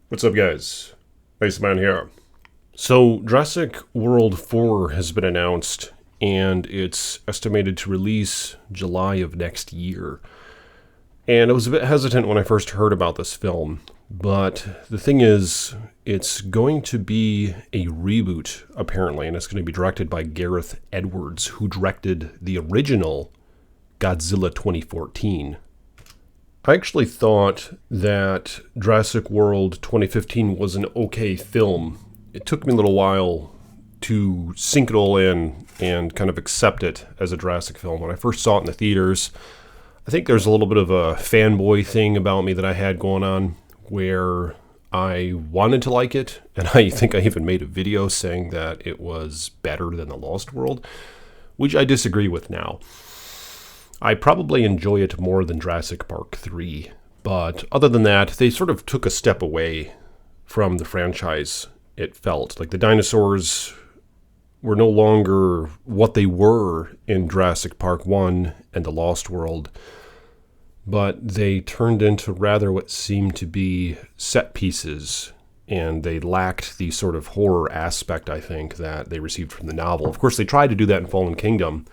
What's up, guys? Iceman here. So, Jurassic World 4 has been announced, and it's estimated to release July of next year. And I was a bit hesitant when I first heard about this film, but the thing is, it's going to be a reboot, apparently, and it's going to be directed by Gareth Edwards, who directed the original Godzilla 2014. I actually thought that Jurassic World 2015 was an okay film. It took me a little while to sink it all in and kind of accept it as a Jurassic film. When I first saw it in the theaters, I think there's a little bit of a fanboy thing about me that I had going on where I wanted to like it, and I think I even made a video saying that it was better than The Lost World, which I disagree with now. I probably enjoy it more than Jurassic Park 3, but other than that, they sort of took a step away from the franchise, it felt. Like the dinosaurs were no longer what they were in Jurassic Park 1 and The Lost World, but they turned into rather what seemed to be set pieces, and they lacked the sort of horror aspect, I think, that they received from the novel. Of course, they tried to do that in Fallen Kingdom,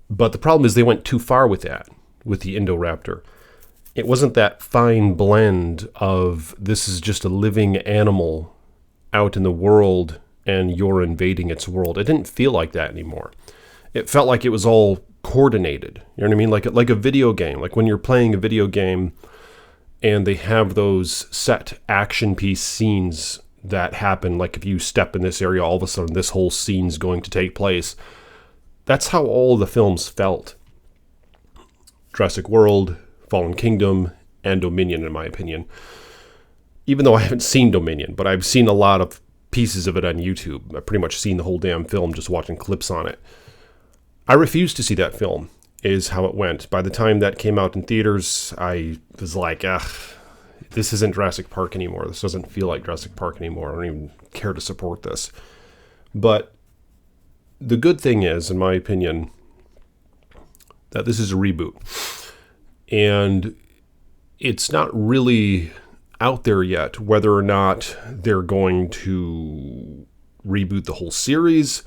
but the problem is they went too far with that, with the Indoraptor. It wasn't that fine blend of this is just a living animal out in the world and you're invading its world. It didn't feel like that anymore. It felt like it was all coordinated. You know what I mean? Like a video game. Like when you're playing a video game and they have those set action piece scenes that happen. Like if you step in this area, all of a sudden this whole scene's going to take place. That's how all the films felt. Jurassic World, Fallen Kingdom, and Dominion, in my opinion. Even though I haven't seen Dominion, but I've seen a lot of pieces of it on YouTube. I've pretty much seen the whole damn film just watching clips on it. I refused to see that film, is how it went. By the time that came out in theaters, I was like, this isn't Jurassic Park anymore. This doesn't feel like Jurassic Park anymore. I don't even care to support this. But the good thing is, in my opinion, that this is a reboot. And it's not really out there yet whether or not they're going to reboot the whole series,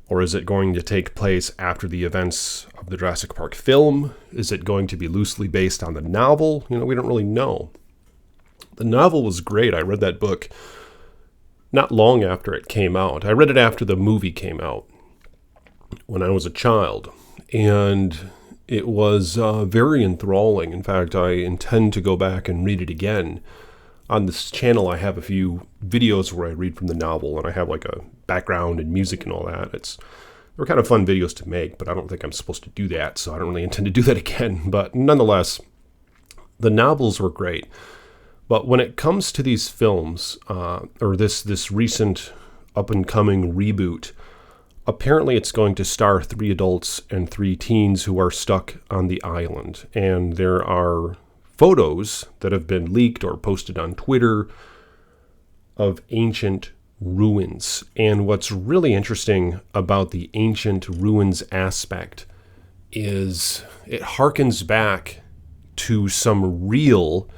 or is it going to take place after the events of the Jurassic Park film? Is it going to be loosely based on the novel? We don't really know. The novel was great. I read that book not long after it came out. I read it after the movie came out when I was a child, and it was very enthralling. In fact, I intend to go back and read it again. On this channel, I have a few videos where I read from the novel, and I have like a background and music and all that. They're kind of fun videos to make, but I don't think I'm supposed to do that, so I don't really intend to do that again. But nonetheless, the novels were great. But when it comes to these films, or this recent up-and-coming reboot, apparently it's going to star 3 adults and 3 teens who are stuck on the island. And there are photos that have been leaked or posted on Twitter of ancient ruins. And what's really interesting about the ancient ruins aspect is it harkens back to some real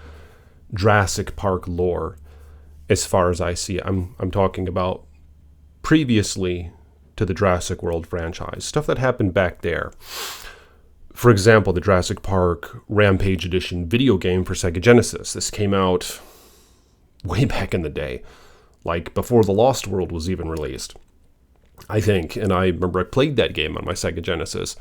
Jurassic Park lore, as far as I see it. I'm talking about previously to the Jurassic World franchise, stuff that happened back there. For example, the Jurassic Park Rampage Edition video game for Sega Genesis. This came out way back in the day, like before The Lost World was even released, I think. And I remember I played that game on my Sega Genesis.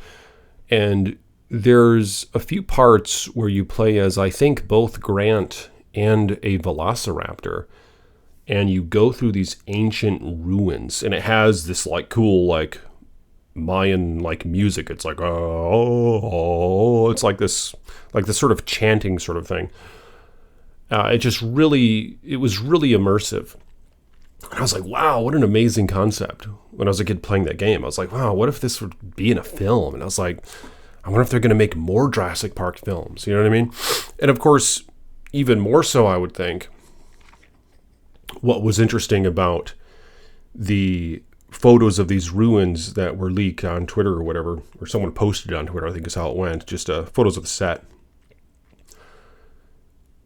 And there's a few parts where you play as, I think, both Grant and a Velociraptor. And you go through these ancient ruins, and it has this like cool like Mayan like music. It's like it's like this sort of chanting sort of thing. It was really immersive. And I was like, wow, what an amazing concept. When I was a kid playing that game, I was like, wow, what if this would be in a film? And I was like, I wonder if they're going to make more Jurassic Park films. You know what I mean? And of course, even more so, I would think, what was interesting about the photos of these ruins that were leaked on Twitter or whatever, or someone posted on Twitter, I think is how it went, just photos of the set.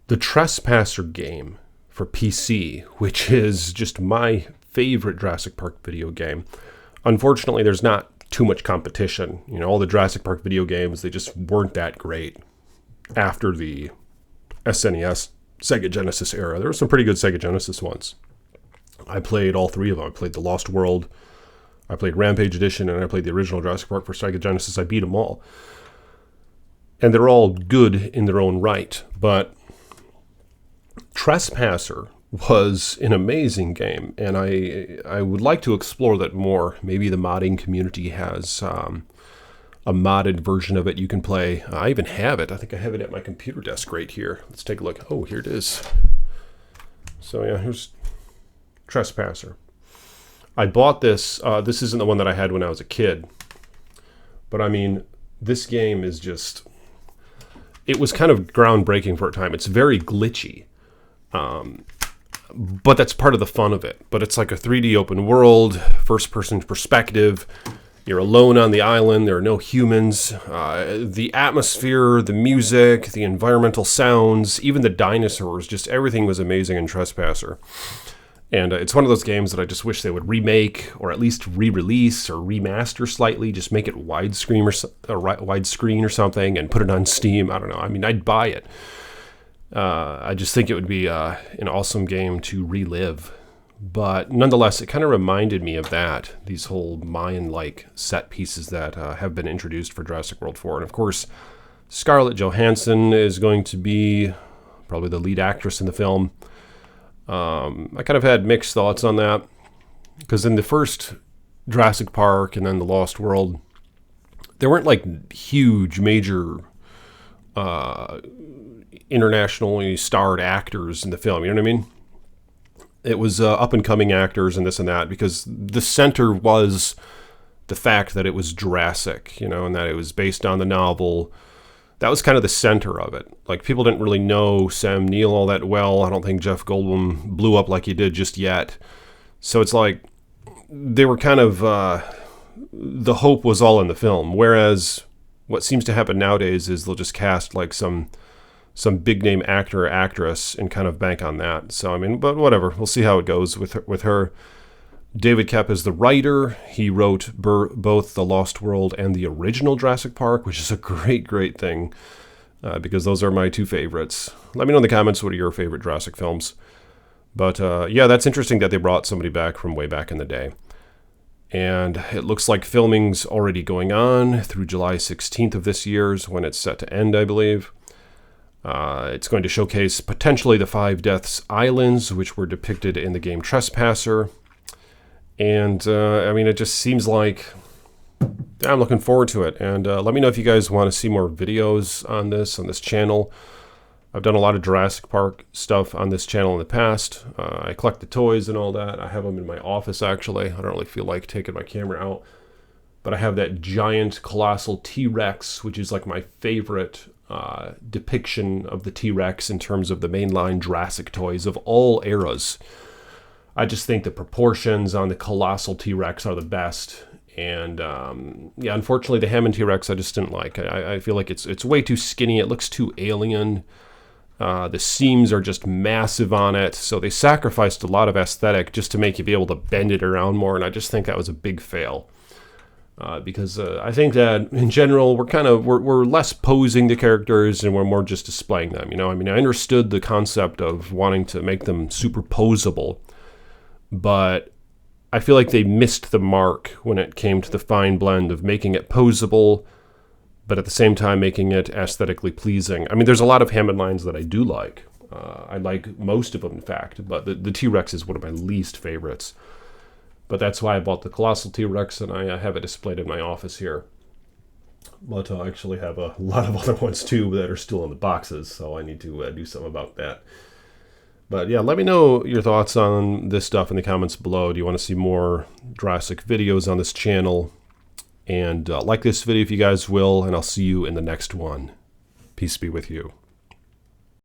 The Trespasser game for PC, which is just my favorite Jurassic Park video game. Unfortunately, there's not too much competition. You know, all the Jurassic Park video games, they just weren't that great after the SNES, Sega Genesis era. There were some pretty good Sega Genesis ones. I played all three of them. I played The Lost World, I played Rampage Edition, and I played the original Jurassic Park for Sega Genesis. I beat them all. And they're all good in their own right. But Trespasser was an amazing game, and I would like to explore that more. Maybe the modding community has a modded version of it you can play. I even have it. I think I have it at my computer desk right here. Let's take a look. Oh, here it is. So yeah, here's Trespasser. I bought this. This isn't the one that I had when I was a kid. But I mean, this game is just... It was kind of groundbreaking for a time. It's very glitchy. But that's part of the fun of it. But it's like a 3D open world, first-person perspective. You're alone on the island. There are no humans. The atmosphere, the music, the environmental sounds, even the dinosaurs, just everything was amazing in Trespasser. And it's one of those games that I just wish they would remake, or at least re-release or remaster slightly. Just make it widescreen or something, and put it on Steam. I don't know. I mean, I'd buy it. I just think it would be an awesome game to relive. But nonetheless, it kind of reminded me of that, these whole Mayan-like set pieces that have been introduced for Jurassic World 4. And of course, Scarlett Johansson is going to be probably the lead actress in the film. I kind of had mixed thoughts on that, because in the first Jurassic Park and then The Lost World, there weren't like huge, major internationally starred actors in the film, you know what I mean? It was up-and-coming actors and this and that, because the center was the fact that it was Jurassic, you know, and that it was based on the novel. That was kind of the center of it. Like, people didn't really know Sam Neill all that well. I don't think Jeff Goldblum blew up like he did just yet. So it's like they were kind of... the hope was all in the film, whereas what seems to happen nowadays is they'll just cast like some big name actor or actress and kind of bank on that. So I mean, but whatever, we'll see how it goes with her. David Koepp is the writer. He wrote both The Lost World and the original Jurassic Park, which is a great thing, because those are my two favorites. Let me know in the comments what are your favorite Jurassic films. But yeah, that's interesting that they brought somebody back from way back in the day. And it looks like filming's already going on through July 16th of this year is when it's set to end, I believe. It's going to showcase potentially the 5 Deaths Islands, which were depicted in the game Trespasser. And, I mean, it just seems like I'm looking forward to it. And let me know if you guys want to see more videos on this channel. I've done a lot of Jurassic Park stuff on this channel in the past. I collect the toys and all that. I have them in my office, actually. I don't really feel like taking my camera out. But I have that giant, colossal T-Rex, which is like my favorite depiction of the T-Rex in terms of the mainline Jurassic toys of all eras. I just think the proportions on the colossal T-Rex are the best. And yeah, unfortunately, the Hammond T-Rex I just didn't like. I feel like it's way too skinny. It looks too alien. The seams are just massive on it. So they sacrificed a lot of aesthetic just to make you be able to bend it around more. And I just think that was a big fail. Because I think that in general we're less posing the characters and we're more just displaying them. You know, I mean, I understood the concept of wanting to make them superposable, but I feel like they missed the mark when it came to the fine blend of making it posable, but at the same time making it aesthetically pleasing. I mean, there's a lot of Hammond lines that I do like. I like most of them, in fact, but the T-Rex is one of my least favorites. But that's why I bought the Colossal T-Rex, and I have it displayed in my office here. But I actually have a lot of other ones, too, that are still in the boxes, so I need to do something about that. But yeah, let me know your thoughts on this stuff in the comments below. Do you want to see more Jurassic videos on this channel? And like this video if you guys will, and I'll see you in the next one. Peace be with you.